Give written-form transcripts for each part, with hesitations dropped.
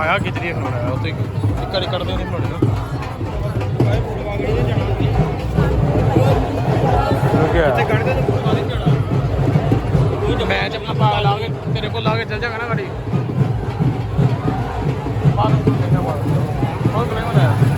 ਆਇਆ ਕਿਤਰੀ ਖਲੋਣਾ ਉੱਥੇ ਇੱਕ ਵਾਰੀ ਕੱਢਦੇ ਨਹੀਂ ਖਲੋਣੇ ਇੱਥੇ ਕੱਢਦੇ ਤਾਂ ਫੋਟੋ ਨਹੀਂ ਚੜਾ ਮੈਂ ਚੱਪਲ ਪਾ ਲਾ ਕੇ ਤੇਰੇ ਕੋਲ ਲਾ ਕੇ ਚੱਲ ਜਾਗਾ ਨਾ ਗਾੜੀ ਬਾਹਰ ਬਹੁਤ ਨਹੀਂ ਹੋਣਾ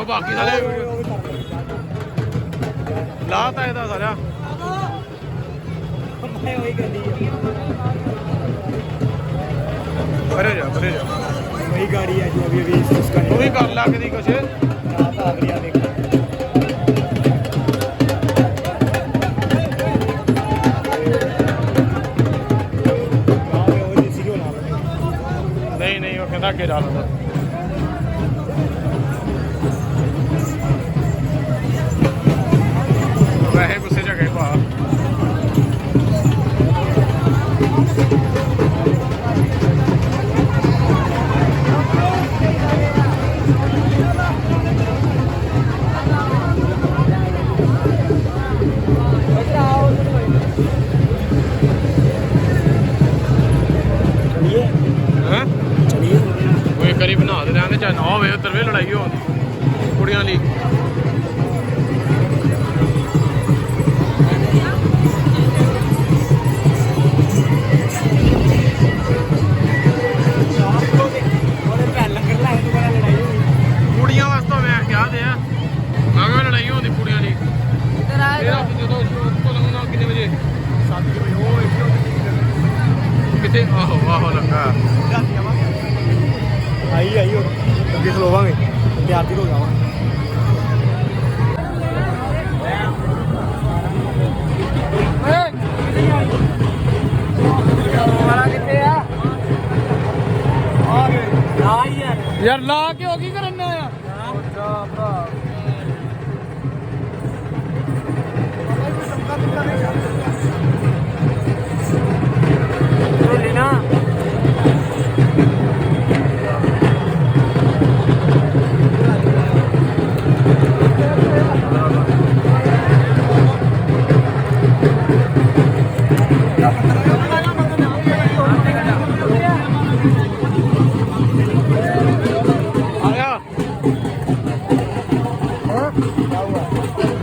बाकी सारे लाता है सारा भरे जा वही गाड़ी है जो अभी उसका वो भी कर ला कभी कुछ नहीं नहीं नहीं वो कहता अगे जा लो वैसे गुस्से च गए भा करी बना दे रहे चाहे ना हो उधर भी लड़ाई हो कुड़ियां ली कुड़ियां वास्ते मैं क्या दे मैं लड़ाई होती कुड़ियां ली कितने बजे 7 बजे कितने आहो आहो लगा आई आई अगे खलोवांगे तैयार हो जावांगे यार ला के होगी करना है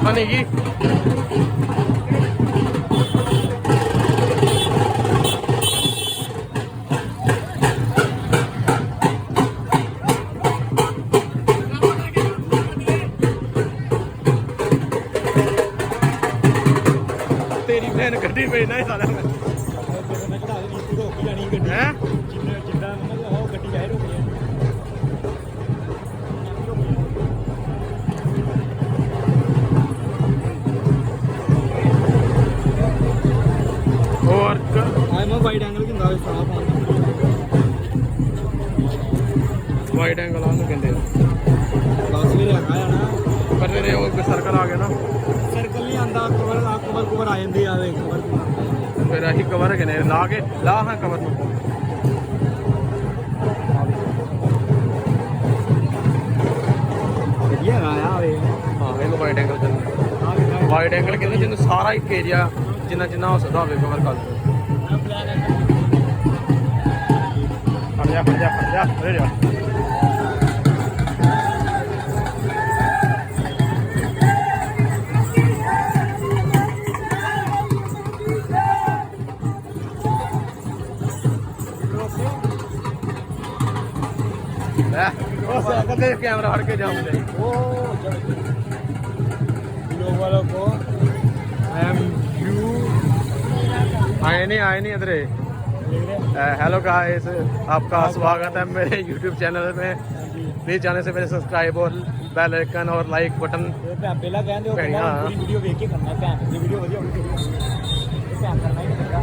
बनेगी तेरी बहन गड्डी भेजना ही साला मैं वाइड एंगल की वाइड एंगल आने कहते पर मेरे सर्कल आ गया ना सर्कल नहीं आंदा कवर कवर आ जाती है कवर फिर अही कवर है ला के ला हाँ कवर हाँ वाइड एंगल वाइड एंगल कहते जिन्हें सारा एक एरिया जिन्ना जिन्ना हो सकता हो कवर कर फट जा अरे जा कैमरा हट के जाऊंगे लोग वालों को आए नहीं इधर हेलो गाइस आपका स्वागत है मेरे YouTube चैनल में प्लीज जाने से पहले सब्सक्राइब और बेल आइकन और लाइक बटन पहला कहंदे हो पूरी वीडियो देख के करना है ये वीडियो बढ़िया होगी करना ही पड़ेगा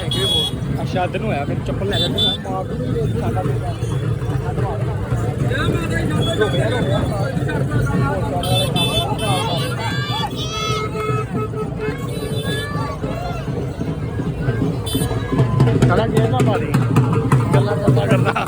अच्छा इधर होया फिर चप्पल लै जाते सारा गेम ना मारी गल्ला करता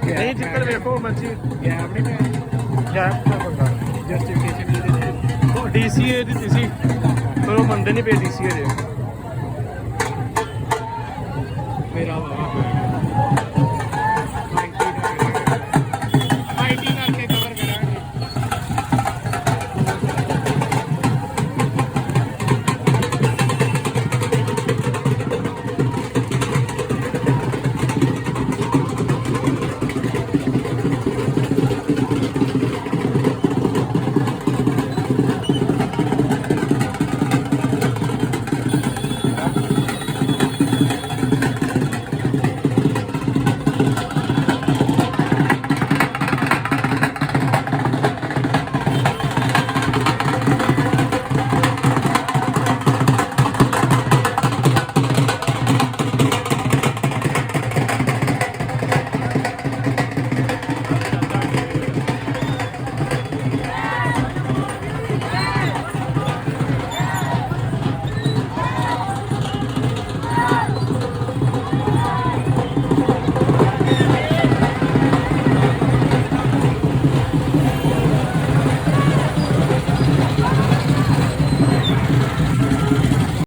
नहीं जिक्र देखो मर्जी गैप नहीं गैप जस्टिफिकेशन डीसीए ਦਿੱਤੀ ਸੀ ਪਰ ਉਹ ਮੰਨਦੇ ਨਹੀਂ ਪਏ ਡੀਸੀਏ ਦੇ ਮੇਰਾ